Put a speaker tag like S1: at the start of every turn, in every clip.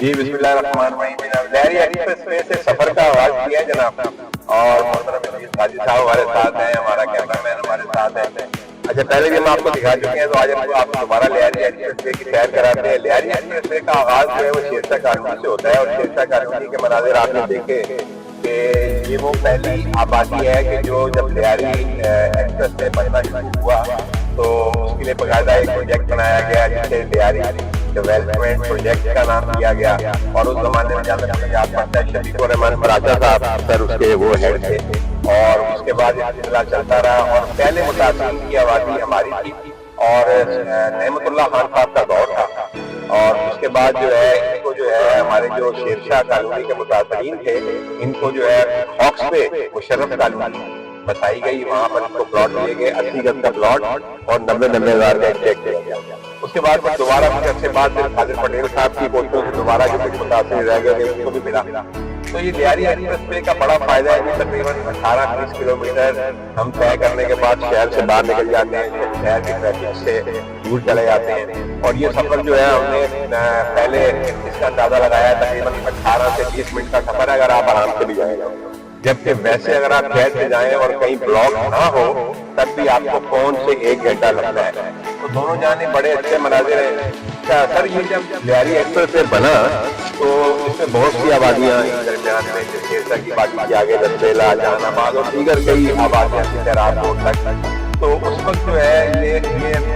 S1: जी बिस्मिल्लाहिर्रहमानिर्रहीम। लहरी एक्सप्रेसवे से सफर का आगाज किया है जनाब, और मोहतरम अजीज हाजी साहब हमारे साथ हैं, हमारा कैमरामैन हमारे साथ है। अच्छा, पहले भी हम आपको दिखा चुके हैं, तो आज हमको आपको दोबारा लहरी एक्सप्रेसवे की सैर कराते हैं। लहरी एक्सप्रेसवे का आगाज जो है वो शेरशाह कॉलोनी से होता है, और शेरशाह कॉलोनी के मनाजिर आपने देखे कि ये वो पहली आबादी है कि जो जब लहरी एक्सप्रेसवे बनना शुरू हुआ तो उसके लिए बाकायदा एक प्रोजेक्ट बनाया गया जिसे लहरी डेवलपमेंट प्रोजेक्ट का नाम दिया गया। और उस जमाने में जहाँ तक याद पड़ता है, शफीकुर रहमान बराचा साहब सर उसके वो हेड थे, और उसके बाद ये सिलसिला चलता रहा। और पहले मुतासिरीन की आबादी हमारी थी, और नेमतुल्लाह खान साहब का दौर था। और उसके बाद जो है इनको जो है हमारे जो शेरशाह कॉलोनी के मुतासिरीन थे, इनको जो है हॉक्स पे मुशर्रफ कॉलोनी बताई गई, वहां पर इनको प्लॉट दिए गए, 80 गज का प्लॉट और 90 हजार का चेक दिया गया। उसके बाद फिर दोबारा कुछ अर्से बाद खालिद पटेल साहब की कोशिशों से दोबारा जो कुछ मुतासिर रह गए थे उनको भी मिला। तो ये लहरी एक्सप्रेसवे का बड़ा फायदा है कि तकरीबन 18-20 किलोमीटर हम तय करने के बाद शहर से बाहर निकल जाते हैं, शहर की ट्रैफिक से दूर चले जाते हैं। और ये सफर जो है हमने पहले इसका अंदाजा लगाया, तकरीबन 18 से 20 मिनट का सफर है अगर आप आराम से भी जाएंगे। जबकि वैसे अगर आप शहर से जाएं और कहीं ब्लॉक ना हो तब भी आपको पौन से 1 घंटा लगता है। तो दोनों जाने बड़े अच्छे मनाजिर हैं। सर ये जब लहरी एक्सप्रेसवे बना तो इसमें बहुत सी आबादियां दरमियान में, शेरशाह की बाकी के आगे रसबेला, जहानाबाद और दीगर कई आबादियां थी शराब रोड तक। तो उस वक्त जो है ये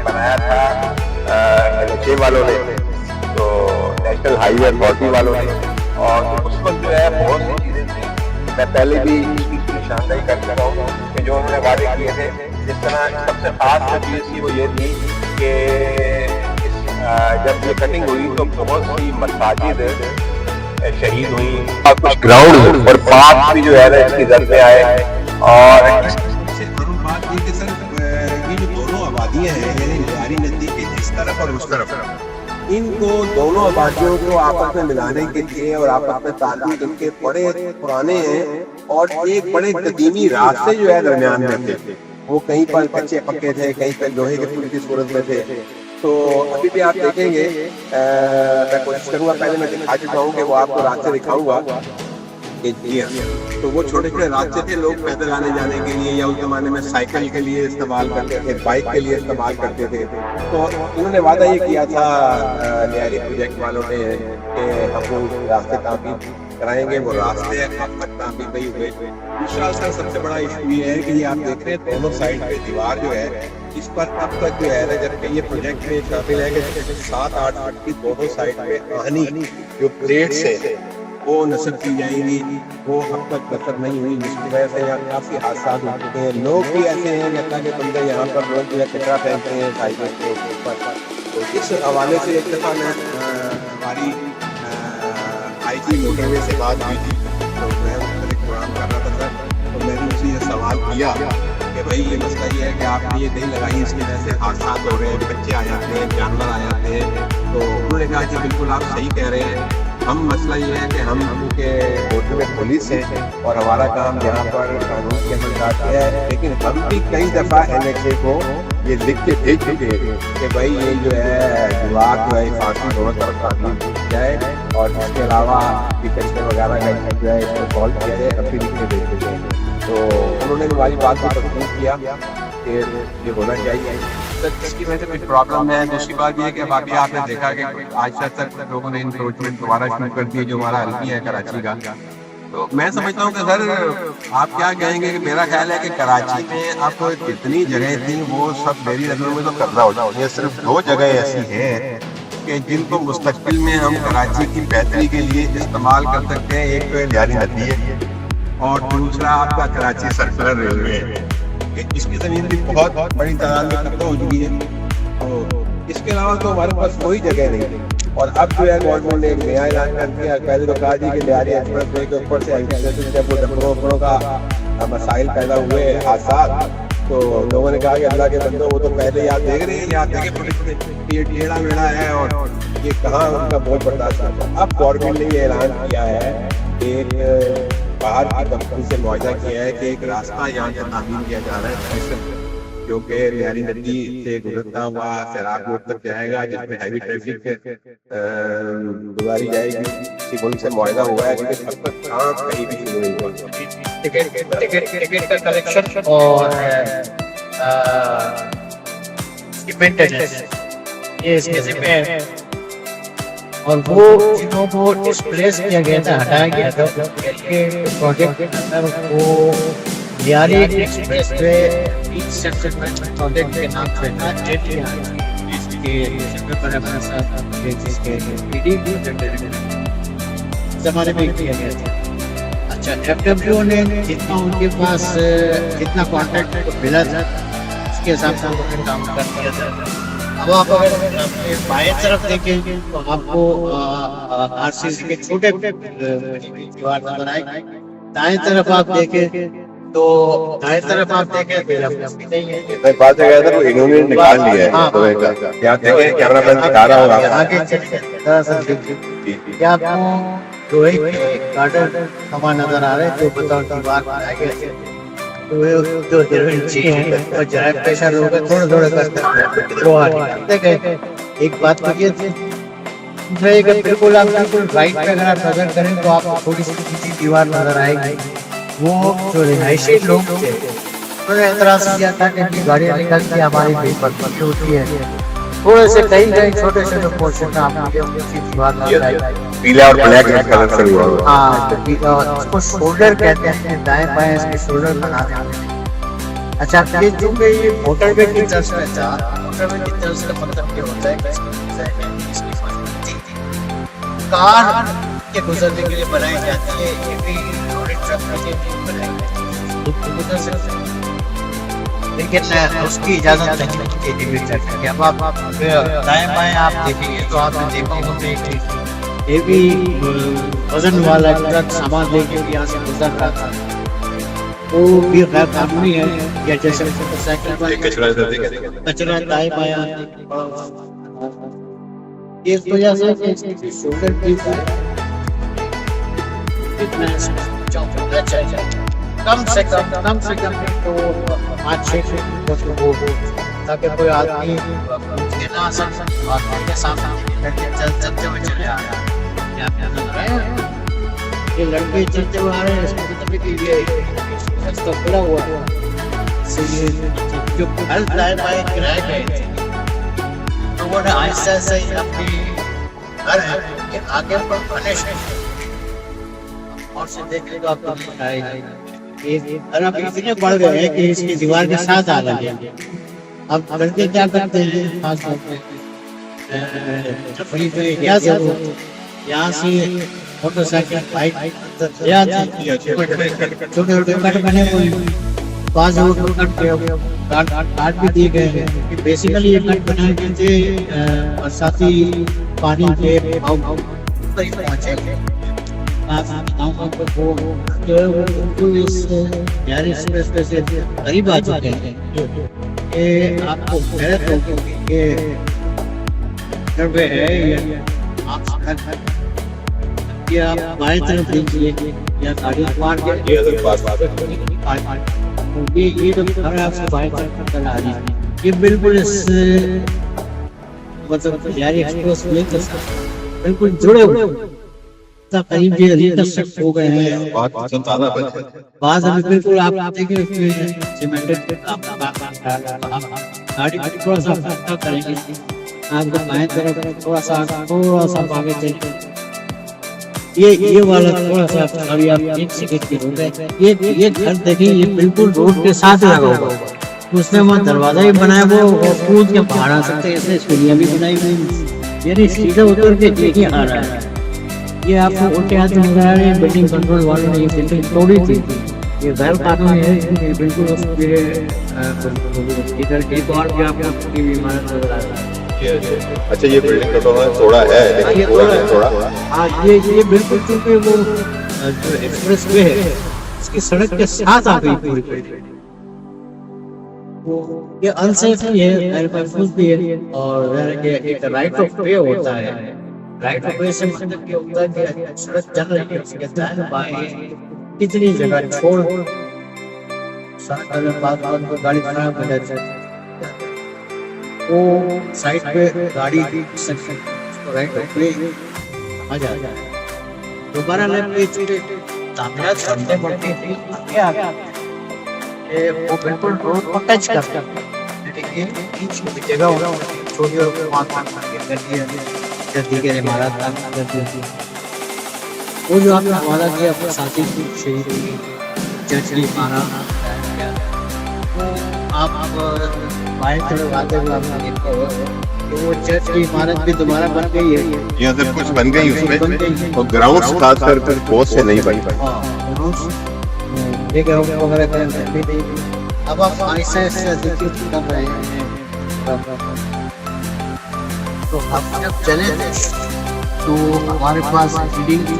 S1: बनाया था NHA वालों ने, तो नेशनल हाईवे अथॉरिटी वालों ने। और उस वक्त जो है बहुत सी चीजें थी, मैं पहले भी इसकी निशानदेही कर चुका हूँ कि जो उन्होंने वादे किए थे। जिस तरह सबसे खास जो चीज थी वो ये थी कि जब ये कटिंग हुई तो बहुत सी मसाजिद शहीद हुई, कुछ ग्राउंड और पार्क भी जो है ना इसकी जद में आए। और
S2: सबसे अहम बात ये कि सर ये जो दोनों आबादियां हैं, यानी लहरी नदी के इस तरफ और उस तरफ, इनको दोनों आबादियों को आपस में मिलाने के लिए और आपस में ताल्लुक इनके बड़े पुराने हैं, और एक बड़े कदीमी रास्ते जो है दरमियान में थे, वो कहीं पर कच्चे पक्के थे, कहीं पर लोहे के पुल की सूरत में थे। तो अभी भी आप देखेंगे, मैं कोशिश करूंगा, पहले मैं दिखा चुका हूँ कि वो आपको रास्ते दिखाऊंगा। तो वो छोटे छोटे रास्ते थे, लोग पैदल आने जाने के लिए या उस जमाने में साइकिल के लिए इस्तेमाल करते थे, बाइक के लिए इस्तेमाल करते थे। तो इन्होंने वादा ये किया था लहरी प्रोजेक्ट वालों ने कि हम वो रास्ते तामीर कराएंगे। वो रास्ते अब तक तामीर नहीं हुए। दूसरा सर सबसे बड़ा इशू ये है कि ये आप देख रहे हैं दोनों साइड पे दीवार जो है, इस पर अब तक जो है ना, जबकि ये प्रोजेक्ट में शामिल है कि 7-8 फुट की दोनों साइड पे आहनी जो प्लेट्स है वो नस्ब की जाएंगी, वो अब तक नस्ब नहीं हुई, जिसकी वजह से यहाँ काफ़ी हादसा हो चुके हैं। लोग भी ऐसे हैं कि अल्लाह के बंदे यहाँ पर रोज जो है कचरा फेंकते हैं हाईवे के ऊपर। तो इस हवाले से एक दफ़ा मैं हमारी IG मोटरवे से बात हुई थी, तो मैं उस पर एक प्रोग्राम कर रहा था सर, तो मैंने उनसे ये सवाल किया कि भाई ये मसला ये है कि आपने ये नहीं लगाई, इसकी वजह से हादसा हो रहे हैं, बच्चे आ जाते हैं, जानवर आ जाते हैं। तो उन्होंने कहा कि बिल्कुल आप सही कह रहे हैं, हम मसला ये है कि हम उनके बोर्ड में पुलिस है और हमारा काम यहाँ पर कानून के अमल लाते हैं, लेकिन हम भी कई दफ़ा NHA को ये लिख के भेज चुके हैं कि भाई ये जो है दीवार जो है फांसी दोनों तरफ तामीर की जाए, और इसके अलावा कचरे वगैरह का जो है इसको सॉल्व किया जाए, हम भी लिख के भेज चुके हैं। तो उन्होंने हमारी बात को तस्लीम किया कि ये होना चाहिए। इसकी वजह से कुछ प्रॉब्लम है। दूसरी बात ये है कि अभी आपने देखा कि आज तक लोगों ने इंक्रोचमेंट दोबारा शुरू कर दी, जो हमारा हल्की है कराची का। तो मैं समझता हूँ कि सर आप क्या कहेंगे कि मेरा ख्याल है कि कराची में अब जितनी जगह थी वो सब मेरी नजरों में तो कब्जा हो जाए। सिर्फ 2 जगह ऐसी हैं कि जिनको मुस्तकबिल में हम कराची की बेहतरी के लिए इस्तेमाल कर सकते हैं। एक तो लहरी नदी है और दूसरा आपका कराची सर्कुलर रेलवे है। इसकी जमीन भी बहुत बड़ी तादाद में कब्जा हो चुकी है। तो इसके अलावा तो हमारे पास कोई जगह नहीं है। और अब जो है गवर्नमेंट ने एक नया ऐलान कर दिया, पहले तो कहा जी कि लहरी एक्सप्रेसवे के ऊपर से जब वो डब्बरों का मसाइल पैदा हुए हादसा, तो लोगों ने कहा कि अल्लाह के बंदो वो तो पहले याद देख रहे हैं, याद देखे पुलिस ये टेढ़ा मेढ़ा है और ये कहाँ उनका बहुत बर्दाश्त आता है। अब गवर्नमेंट ने ये ऐलान किया है, एक बाहर की कंपनी से मुआवजा किया है कि एक रास्ता यहाँ से तामीर किया जा रहा है क्योंकि लियारी नदी से गुजरता हुआ सैराब रोड तक जाएगा, जिसमें हैवी ट्रैफिक गुजारी जाएगी। इसी मुल्क से मुआहदा हुआ है, लेकिन अब तक काम कहीं भी शुरू नहीं हुआ।
S3: टिकट का कलेक्शन और मेंटेनेंस ये इसके जिम्मे है। और वो चीजों को डिस्प्लेस किया गया था, हटाया गया था के प्रोजेक्ट के अंदर। वो लियारी एक्सप्रेस वे बीच सेटलमेंट प्रोजेक्ट के नाम से था, इसके जमाने में किया गया था। अच्छा, एफडब्ल्यू ने जितना उनके पास जितना कॉन्ट्रैक्ट मिला था उसके हिसाब से उन्होंने काम कर दिया था। अब आप अगर बाएं तरफ देखें तो आपको आरसीसी के छोटे दीवार नजर आएगी। दाएं तरफ आप देखें तो दाएं तरफ आप देखें नहीं है।
S2: मैं बात जगह था वो इन्होंने निकाल लिया है लोहे का। यहाँ देखें कैमरामैन दिखा रहा होगा
S3: आगे क्या आपको लोहे के गार्डर कमान नजर आ रहे हैं जो बतौर दीवार बनाए गए थे। तो वे जो इंची है और जरा प्रेशर होगा थोड़ा थोड़ा करते हैं लोहा निकालते गए। एक बात तो ये थी, दूसरा एक बिल्कुल आप बिल्कुल राइट पे अगर आप नजर करें तो आपको थोड़ी सी दीवार नजर आएगी। वो जो रिहायशी लोग थे उन्होंने एतराज किया था कि गाड़ियाँ निकलती हमारी बेपरवाही होती है। थोड़े से कई छोटे छोटे पोर्शन में आपको ऊंची दीवार नजर आएगी।
S2: पीला और ब्लैक कलर से हुआ है।
S3: हाँ, तो पीला उसको शोल्डर कहते हैं, दाएं बाएं इसके शोल्डर बना देते हैं। अच्छा, ये चूंकि ये मोटरवे की तरफ से था, मोटरवे की तरफ से मतलब ये होता है कि इसकी कार के गुजरने के लिए बनाई जाती है, ये भी लॉरी ट्रक के लिए बनाई जाती है। लेकिन उसकी इजाजत नहीं होती है ट्रक की। अब आप दाएं बाएं आप देखेंगे तो आपने देखा होगा ये भी वजन वाला ट्रक सामान लेके भी यहाँ से गुजर रहा था, वो भी गैर कानूनी है। या जैसे मोटरसाइकिल पर कचरा दाएं बाएं इस वजह से इसकी शोल्डर की कम से कम तो 5-6 फुट, ताकि कोई आदमी ना सके के सामने चलते हुए चले आ रहे हैं। ये लड़के चलते हुए आ रहे हैं, इसको तभी भी ये रास्ता खुला हुआ है। जो हर दाएं बाएं गिराए गए थे तो वो आहिस्ता आहिस्ता ही अपनी घर है के आगे पर बने और से देखें तो आपको दिखाएगा ये अब इतने बढ़ गए हैं कि इसकी दीवार के साथ आ गए। अब लड़के क्या करते हैं, खास तौर पे यहाँ से मोटरसाइकिल बाइक छोटे छोटे कट बने हुए पास काट भी दिए गए हैं। बेसिकली ये कट बनाए गए थे बरसाती पानी के पहुंचे से करीब आ चुके हैं। आपको आप बाएं तरफ देखिए या गाड़ी मार के ये तो घर आपसे बाएं तरफ चला रही है। ये बिल्कुल इस मतलब लियारी एक्सप्रेस वे के साथ बिल्कुल जुड़े हुए करीब ये रिकंस्ट्रक्ट हो गए हैं। बाद में बिल्कुल आप देखिए सीमेंटेड गाड़ी थोड़ा सा फटका करेंगे, आपको बाएं तरफ थोड़ा सा आगे चलिए। ये वाला थोड़ा सा अभी आप 1 सेकंड की रोड है। ये घर देखिए, ये बिल्कुल रोड के साथ लगा हुआ है। उसमें वहाँ दरवाजा भी बनाया हुआ और कूद के बाहर आ सकते हैं, इसलिए सीढ़ियाँ भी बनाई हुई। यानी सीधा उतर के यही आ रहा है। ये आपको उल्टे हाथ में नजर आ रही है। बिल्डिंग कंट्रोल वालों ने ये बिल्डिंग तोड़ी थी, ये गैर कानूनी है। ये बिल्कुल इधर एक और भी आपको इमारत नजर आ रहा है।
S2: अच्छा, ये बिल्डिंग का तो थोड़ा है लेकिन पूरा नहीं थोड़ा।
S3: हाँ, ये बिल्कुल क्योंकि वो जो एक्सप्रेस वे है इसकी सड़क के साथ आ गई पूरी बिल्डिंग। ये अनसेफ भी है, महफूज भी है। और एक राइट ऑफ वे होता है। राइट ऑफ वे से मतलब ये होता है कि सड़क चल रही है, उसके दाएं बाएं कितनी जगह छोड़ सड़क के पास तो गाड़ी खराब हो जाती है, वो साइड पे गाड़ी राइट पे आ जाता है। दोबारा लेफ्ट पे तामियात चलते बढ़ते आगे आगे ये वो बिल्कुल रोड को टच करता है, लेकिन ये बीच जगह होगा छोटी और पाँच कर दिया जल्दी के इमारत कर दी। वो जो आपने हवाला किया अपने साथी की शहीद की चर्चली मारा, वो आप बाएं तरफ आते हुए आपने देखा होगा कि वो चर्च की इमारत भी दोबारा बन गई है।
S2: यहाँ सब कुछ बन गई उसमें, और ग्राउंड्स खासकर बहुत से नहीं बन पाए।
S3: ये ग्राउंड वगैरह करें भी नहीं। अब आप ऐसा ऐसा देखिए कर रहे हैं, तो आप जब चले थे तो हमारे पास रीडिंग थी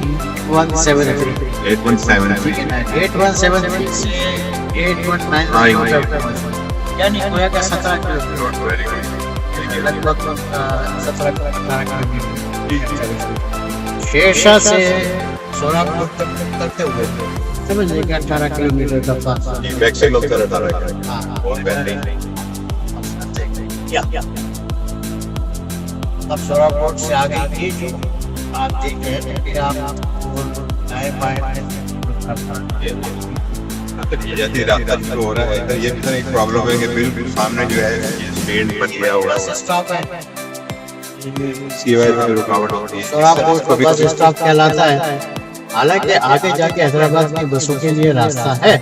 S3: 817 से 819 यानी गोया का 17 किलोमीटर, लगभग 17-18 किलोमीटर शेरशाह से सोनापुर तक करते हुए समझ लीजिए 18 किलोमीटर का फासला।
S2: बैक से लोग 18 बहुत बेहतरीन।
S3: अब सोनापुर से आगे ये जो आप देख रहे हैं कि आप दाएं बाएं
S2: जैसे रास्ता शुरू हो रहा है इधर, ये भी तो एक प्रॉब्लम है कि बिल्कुल सामने जो है ये स्टैंड बन गया हुआ
S3: बस स्टॉप है,
S2: इसकी वजह से रुकावट होती है।
S3: सोनापुर को बस स्टॉप कहलाता है। हालांकि आगे जाके हैदराबाद की बसों के लिए रास्ता है,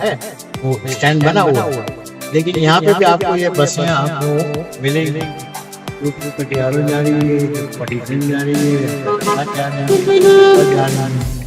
S3: वो स्टैंड बना हुआ है, लेकिन यहाँ पे भी आपको ये बसें आपको मिलेंगी। पटियाला जा रही है, पटियाला जा रही है, जा रही है।